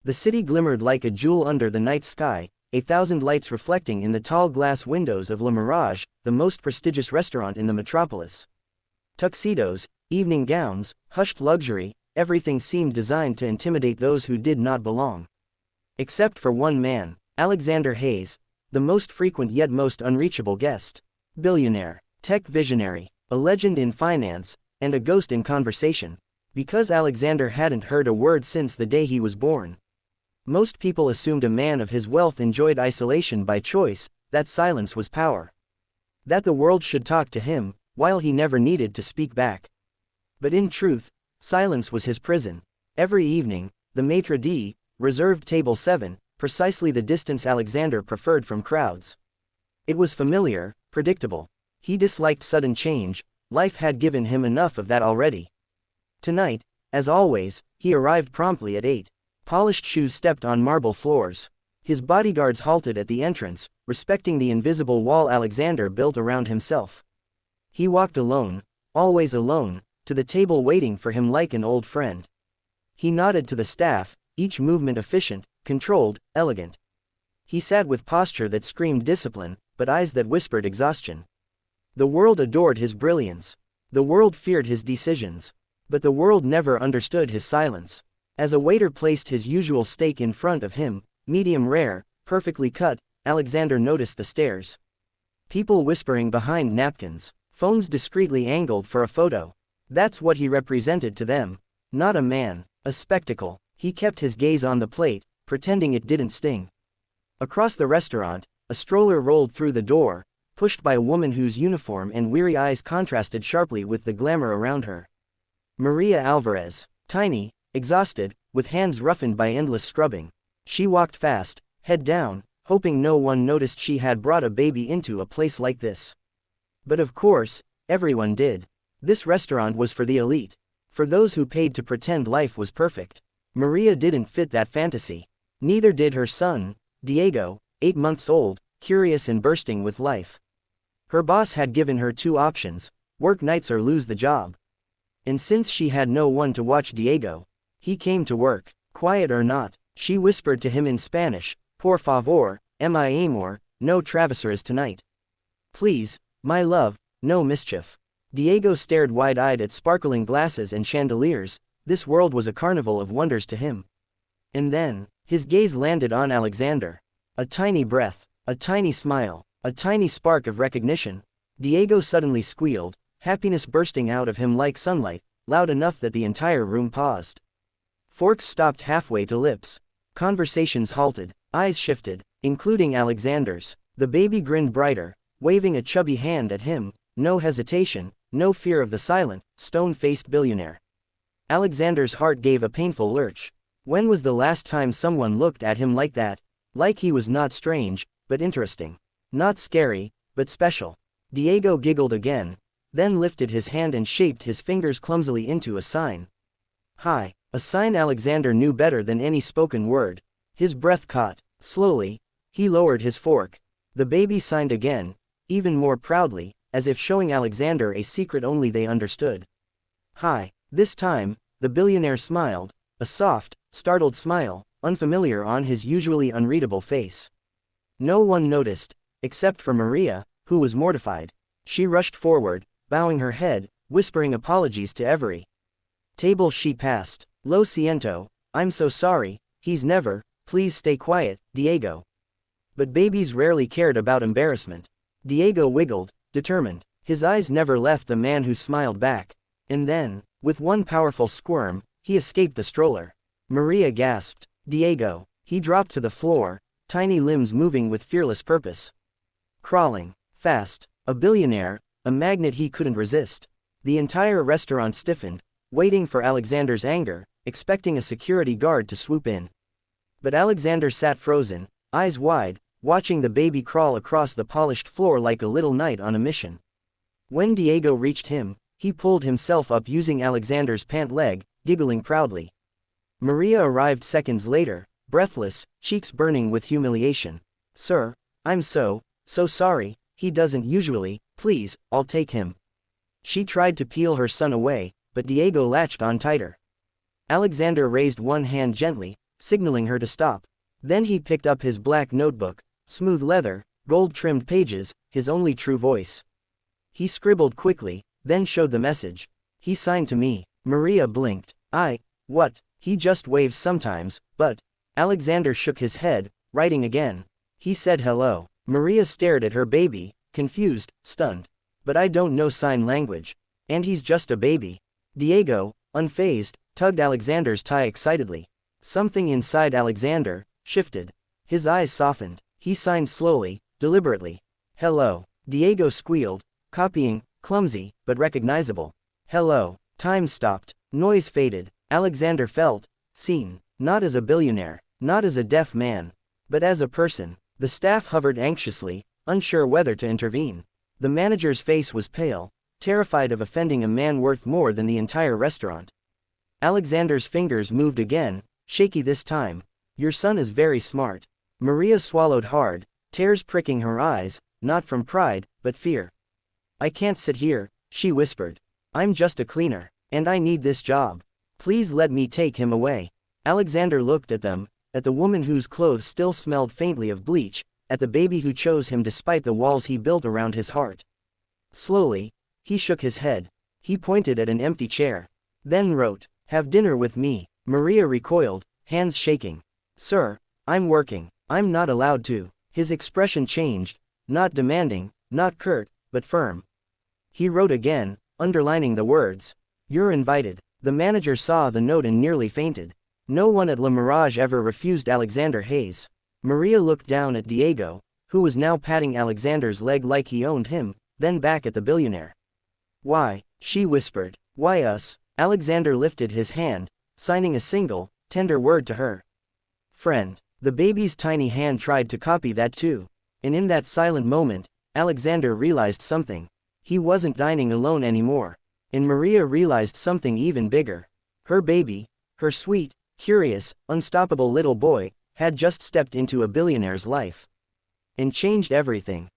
The city glimmered like a jewel under the night sky, 1,000 lights reflecting in the tall glass windows of Le Mirage, the most prestigious restaurant in the metropolis. Tuxedos, evening gowns, hushed luxury, everything seemed designed to intimidate those who did not belong. Except for one man, Alexander Hayes, the most frequent yet most unreachable guest. Billionaire, tech visionary, a legend in finance, and a ghost in conversation. Because Alexander hadn't heard a word since the day he was born. Most people assumed a man of his wealth enjoyed isolation by choice, that silence was power. That the world should talk to him, while he never needed to speak back. But in truth, silence was his prison. Every evening, the maitre d' reserved table 7, precisely the distance Alexander preferred from crowds. It was familiar, predictable. He disliked sudden change, life had given him enough of that already. Tonight, as always, he arrived promptly at 8. Polished shoes stepped on marble floors. His bodyguards halted at the entrance, respecting the invisible wall Alexander built around himself. He walked alone, always alone, to the table waiting for him like an old friend. He nodded to the staff, each movement efficient, controlled, elegant. He sat with posture that screamed discipline, but eyes that whispered exhaustion. The world adored his brilliance. The world feared his decisions. But the world never understood his silence. As a waiter placed his usual steak in front of him, medium rare, perfectly cut, Alexander noticed the stares. People whispering behind napkins, phones discreetly angled for a photo. That's what he represented to them. Not a man, a spectacle. He kept his gaze on the plate, pretending it didn't sting. Across the restaurant, a stroller rolled through the door, pushed by a woman whose uniform and weary eyes contrasted sharply with the glamour around her. Maria Alvarez, tiny, exhausted, with hands roughened by endless scrubbing. She walked fast, head down, hoping no one noticed she had brought a baby into a place like this. But of course, everyone did. This restaurant was for the elite. For those who paid to pretend life was perfect. Maria didn't fit that fantasy. Neither did her son, Diego, 8 months old, curious and bursting with life. Her boss had given her 2 options, work nights or lose the job. And since she had no one to watch Diego, he came to work, quiet or not. She whispered to him in Spanish, "Por favor, mi amor, no travesuras tonight. Please, my love, no mischief." Diego stared wide-eyed at sparkling glasses and chandeliers. This world was a carnival of wonders to him. And then, his gaze landed on Alexander. A tiny breath, a tiny smile, a tiny spark of recognition. Diego suddenly squealed, happiness bursting out of him like sunlight, loud enough that the entire room paused. Forks stopped halfway to lips. Conversations halted, eyes shifted, including Alexander's. The baby grinned brighter, waving a chubby hand at him, no hesitation, no fear of the silent, stone-faced billionaire. Alexander's heart gave a painful lurch. When was the last time someone looked at him like that? Like he was not strange, but interesting. Not scary, but special. Diego giggled again, then lifted his hand and shaped his fingers clumsily into a sign. Hi. A sign Alexander knew better than any spoken word. His breath caught. Slowly, he lowered his fork. The baby signed again, even more proudly, as if showing Alexander a secret only they understood. Hi. This time, the billionaire smiled, a soft, startled smile, unfamiliar on his usually unreadable face. No one noticed, except for Maria, who was mortified. She rushed forward, bowing her head, whispering apologies to every table she passed. Lo siento, I'm so sorry, he's never, please stay quiet, Diego. But babies rarely cared about embarrassment. Diego wiggled, determined. His eyes never left the man who smiled back. And then, with one powerful squirm, he escaped the stroller. Maria gasped. Diego. He dropped to the floor, tiny limbs moving with fearless purpose. Crawling, fast, a billionaire, a magnet he couldn't resist. The entire restaurant stiffened, waiting for Alexander's anger, expecting a security guard to swoop in. But Alexander sat frozen, eyes wide, watching the baby crawl across the polished floor like a little knight on a mission. When Diego reached him, he pulled himself up using Alexander's pant leg, giggling proudly. Maria arrived seconds later, breathless, cheeks burning with humiliation. "Sir, I'm so sorry, he doesn't usually, please, I'll take him." She tried to peel her son away, but Diego latched on tighter. Alexander raised one hand gently, signaling her to stop. Then he picked up his black notebook, smooth leather, gold-trimmed pages, his only true voice. He scribbled quickly, then showed the message. He signed to me. Maria blinked. What? He just waves sometimes, but... Alexander shook his head, writing again. He said hello. Maria stared at her baby, confused, stunned. But I don't know sign language. And he's just a baby. Diego, unfazed, tugged Alexander's tie excitedly. Something inside Alexander shifted. His eyes softened. He signed slowly, deliberately. Hello. Diego squealed, copying, clumsy, but recognizable. Hello. Time stopped. Noise faded. Alexander felt seen. Not as a billionaire, not as a deaf man, but as a person. The staff hovered anxiously, unsure whether to intervene. The manager's face was pale, terrified of offending a man worth more than the entire restaurant. Alexander's fingers moved again, shaky this time. Your son is very smart. Maria swallowed hard, tears pricking her eyes, not from pride, but fear. I can't sit here, she whispered. I'm just a cleaner, and I need this job. Please let me take him away. Alexander looked at them, at the woman whose clothes still smelled faintly of bleach, at the baby who chose him despite the walls he built around his heart. Slowly, he shook his head. He pointed at an empty chair. Then wrote, "Have dinner with me." Maria recoiled, hands shaking. "Sir, I'm working. I'm not allowed to." His expression changed, not demanding, not curt, but firm. He wrote again, underlining the words. "You're invited." The manager saw the note and nearly fainted. No one at Le Mirage ever refused Alexander Hayes. Maria looked down at Diego, who was now patting Alexander's leg like he owned him, then back at the billionaire. "Why?" she whispered. "Why us?" Alexander lifted his hand, signing a single, tender word to her. "Friend." The baby's tiny hand tried to copy that too. And in that silent moment, Alexander realized something. He wasn't dining alone anymore. And Maria realized something even bigger. Her baby, her sweet, curious, unstoppable little boy, had just stepped into a billionaire's life. And changed everything.